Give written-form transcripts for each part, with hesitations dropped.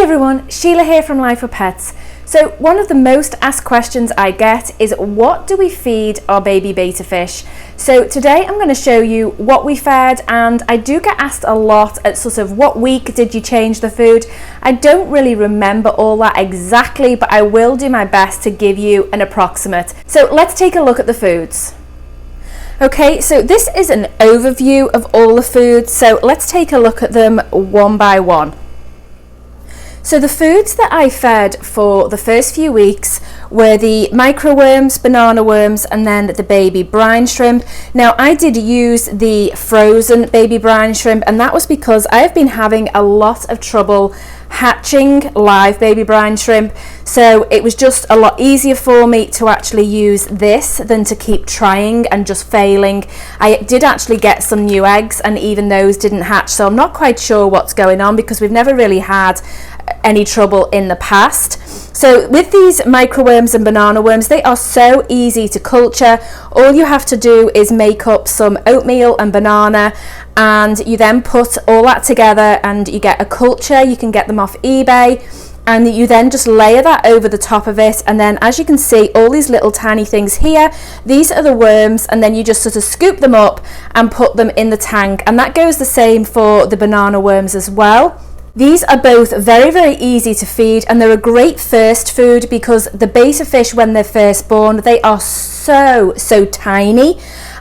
Hey everyone, Sheila here from Life with Pets. So one of the most asked questions I get is what do we feed our baby betta fish? So today I'm going to show you what we fed, and I do get asked a lot at sort of what week did you change the food. I don't really remember all that exactly, but I will do my best to give you an approximate. So let's take a look at the foods. Okay, so this is an overview of all the foods, so let's take a look at them one by one. So the foods that I fed for the first few weeks were the microworms, banana worms, and then the baby brine shrimp. Now I did use the frozen baby brine shrimp, and that was because I have been having a lot of trouble hatching live baby brine shrimp, so it was just a lot easier for me to actually use this than to keep trying and just failing. I did actually get some new eggs, and even those didn't hatch, so I'm not quite sure what's going on because we've never really had any trouble in the past. So with these microworms and banana worms, they are so easy to culture. All you have to do is make up some oatmeal and banana, and you then put all that together and you get a culture. You can get them off eBay, and you then just layer that over the top of it, and then as you can see, all these little tiny things here, these are the worms, and then you just sort of scoop them up and put them in the tank, and that goes the same for the banana worms as well. These are both very easy to feed, and they're a great first food because the betta fish, when they're first born, they are so tiny,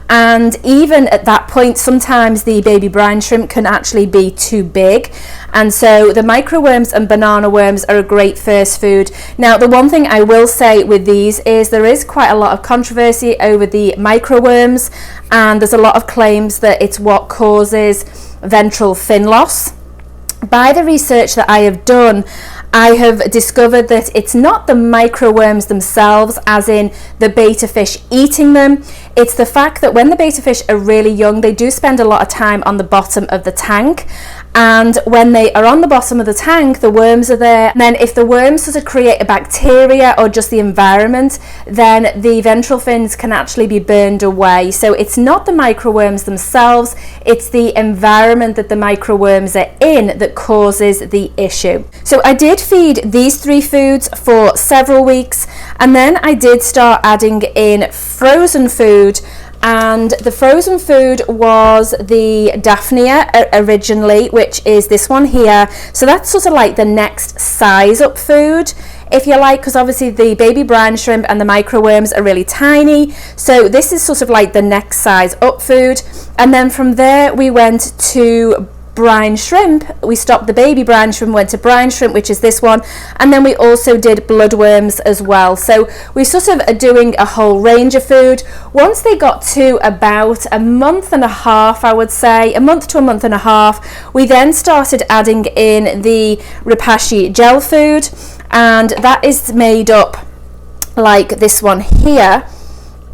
and even at that point sometimes the baby brine shrimp can actually be too big, and so the microworms and banana worms are a great first food. Now the one thing I will say with these is there is quite a lot of controversy over the microworms, and there's a lot of claims that it's what causes ventral fin loss. By the research that I have done, I have discovered that it's not the microworms themselves, as in the betta fish eating them. It's the fact that when the betta fish are really young, they do spend a lot of time on the bottom of the tank, and when they are on the bottom of the tank, the worms are there, and then if the worms sort of create a bacteria or just the environment, then the ventral fins can actually be burned away. So it's not the microworms themselves, it's the environment that the microworms are in that causes the issue. So I did feed these three foods for several weeks, and then I did start adding in frozen food. And the frozen food was the Daphnia originally, which is this one here. So that's sort of like the next size up food, if you like, because obviously the baby brine shrimp and the microworms are really tiny. So this is sort of like the next size up food. And then from there we went to brine shrimp. We stopped the baby brine shrimp, went to brine shrimp, which is this one, and then we also did bloodworms as well. So we sort of are doing a whole range of food. Once they got to about a month and a half, I would say a month to a month and a half, we then started adding in the repashy gel food, and that is made up like this one here.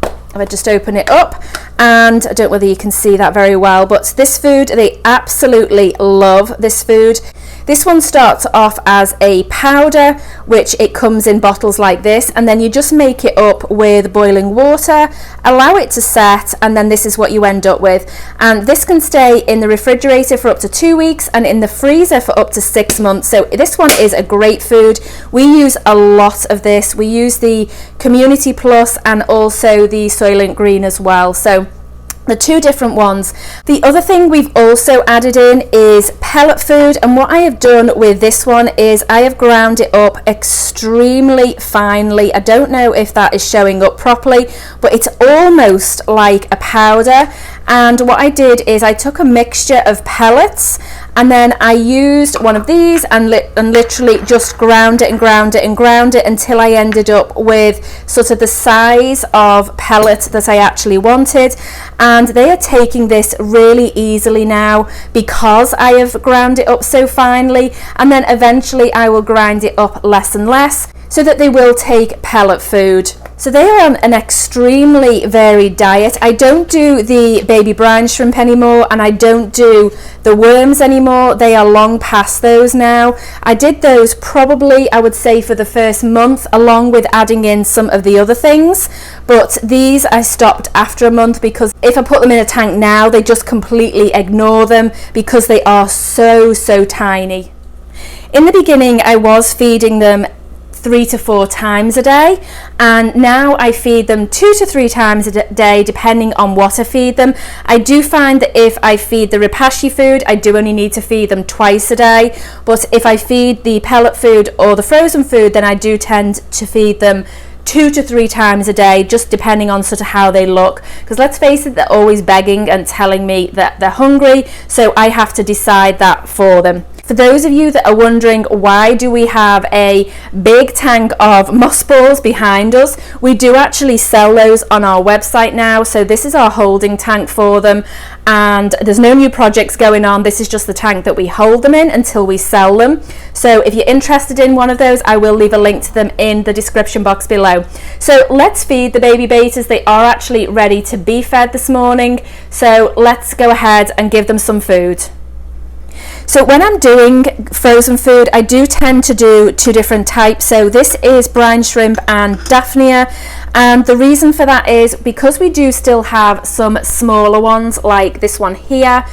If I just open it up, and I don't know whether you can see that very well, but this food, they absolutely love this food. This one starts off as a powder, which it comes in bottles like this, and then you just make it up with boiling water, allow it to set, and then this is what you end up with. And this can stay in the refrigerator for up to 2 weeks and in the freezer for up to 6 months. So this one is a great food. We use a lot of this. We use the Community Plus and also the Soylent Green as well. So the two different ones. The other thing we've also added in is pellet food, and what I have done with this one is I have ground it up extremely finely. I don't know if that is showing up properly, but it's almost like a powder. And what I did is I took a mixture of pellets, and then I used one of these and literally just ground it until I ended up with sort of the size of pellet that I actually wanted. And they are taking this really easily now because I have ground it up so finely, and then eventually I will grind it up less and less so that they will take pellet food. So they are on an extremely varied diet. I don't do the baby brine shrimp anymore, and I don't do the worms anymore. They are long past those now. I did those probably, I would say, for the first month, along with adding in some of the other things. But these I stopped after a month because if I put them in a tank now, they just completely ignore them because they are so tiny. In the beginning, I was feeding them 3 to 4 times a day, and now I feed them 2 to 3 times a day depending on what I feed them. I do find that if I feed the repashy food, I do only need to feed them twice a day, but if I feed the pellet food or the frozen food, then I do tend to feed them 2 to 3 times a day, just depending on sort of how they look, because let's face it, they're always begging and telling me that they're hungry, so I have to decide that for them. For those of you that are wondering why do we have a big tank of mothballs behind us, we do actually sell those on our website now. So this is our holding tank for them, and there's no new projects going on. This is just the tank that we hold them in until we sell them. So if you're interested in one of those, I will leave a link to them in the description box below. So let's feed the baby bettas. They are actually ready to be fed this morning. So let's go ahead and give them some food. So when I'm doing frozen food, I do tend to do 2 different types. So this is brine shrimp and Daphnia, and the reason for that is because we do still have some smaller ones like this one here,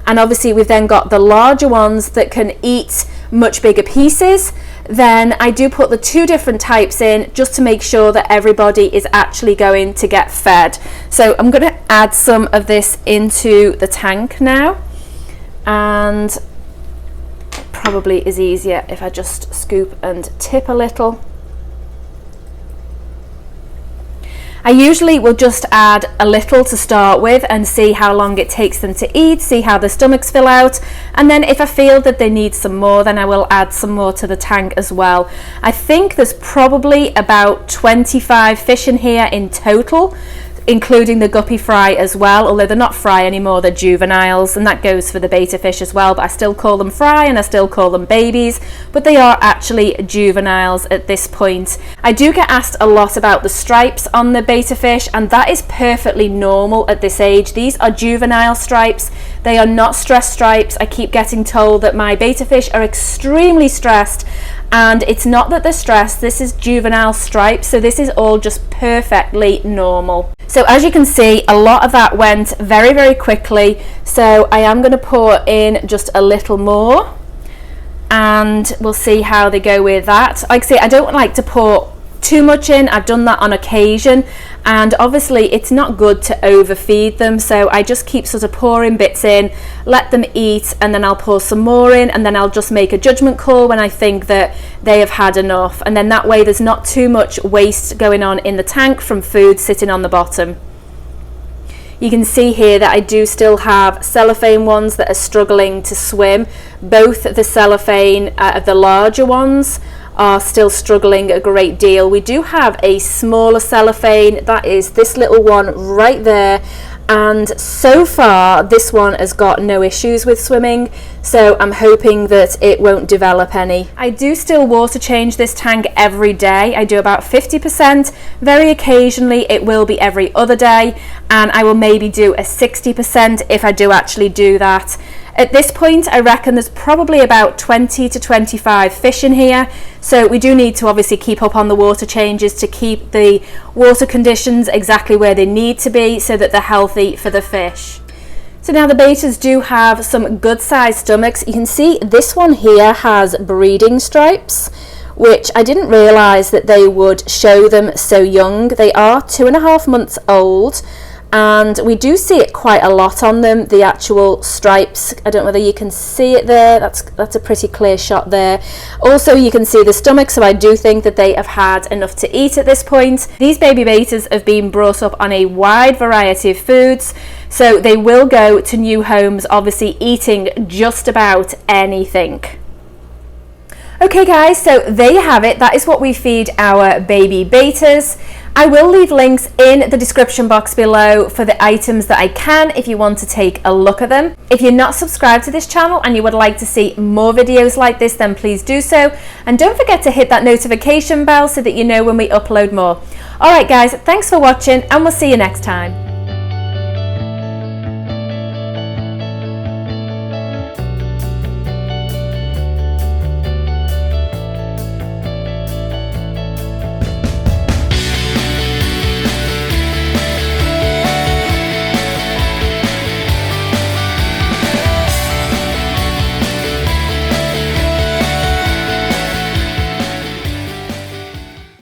and obviously we've then got the larger ones that can eat much bigger pieces. Then I do put the 2 different types in just to make sure that everybody is actually going to get fed. So I'm going to add some of this into the tank now, and probably is easier if I just scoop and tip a little. I usually will just add a little to start with and see how long it takes them to eat, see how the stomachs fill out, and then if I feel that they need some more, then I will add some more to the tank as well. I think there's probably about 25 fish in here in total, including the guppy fry as well, although they're not fry anymore, they're juveniles, and that goes for the betta fish as well, but I still call them fry and I still call them babies, but they are actually juveniles at this point. I do get asked a lot about the stripes on the betta fish, and that is perfectly normal at this age. These are juvenile stripes, they are not stress stripes. I keep getting told that my betta fish are extremely stressed, and it's not that they're stressed, this is juvenile stripes, so this is all just perfectly normal. So as you can see, a lot of that went very, very quickly, so I am going to pour in just a little more, and we'll see how they go with that. Like I say, I don't like to pour too much in. I've done that on occasion, and obviously it's not good to overfeed them, so I just keep sort of pouring bits in, let them eat, and then I'll pour some more in, and then I'll just make a judgment call when I think that they have had enough, and then that way there's not too much waste going on in the tank from food sitting on the bottom. You can see here that I do still have cellophane ones that are struggling to swim. Both the cellophane of the larger ones are still struggling a great deal. We do have a smaller cellophane, that is this little one right there, and so far this one has got no issues with swimming, so I'm hoping that it won't develop any. I do still water change this tank every day. I do about 50%. Very occasionally it will be every other day, and I will maybe do a 60% if I do actually do that. At this point, I reckon there's probably about 20 to 25 fish in here, so we do need to obviously keep up on the water changes to keep the water conditions exactly where they need to be so that they're healthy for the fish. So now the bettas do have some good sized stomachs. You can see this one here has breeding stripes, which I didn't realise that they would show them so young. They are 2.5 months old, and we do see it quite a lot on them, the actual stripes. I don't know whether you can see it there. That's a pretty clear shot there. Also, you can see the stomach, so I do think that they have had enough to eat at this point. These baby bettas have been brought up on a wide variety of foods, so they will go to new homes obviously eating just about anything. Okay guys, so there you have it. That is what we feed our baby bettas. I will leave links in the description box below for the items that I can if you want to take a look at them. If you're not subscribed to this channel and you would like to see more videos like this, then please do so. And don't forget to hit that notification bell so that you know when we upload more. Alright guys, thanks for watching, and we'll see you next time.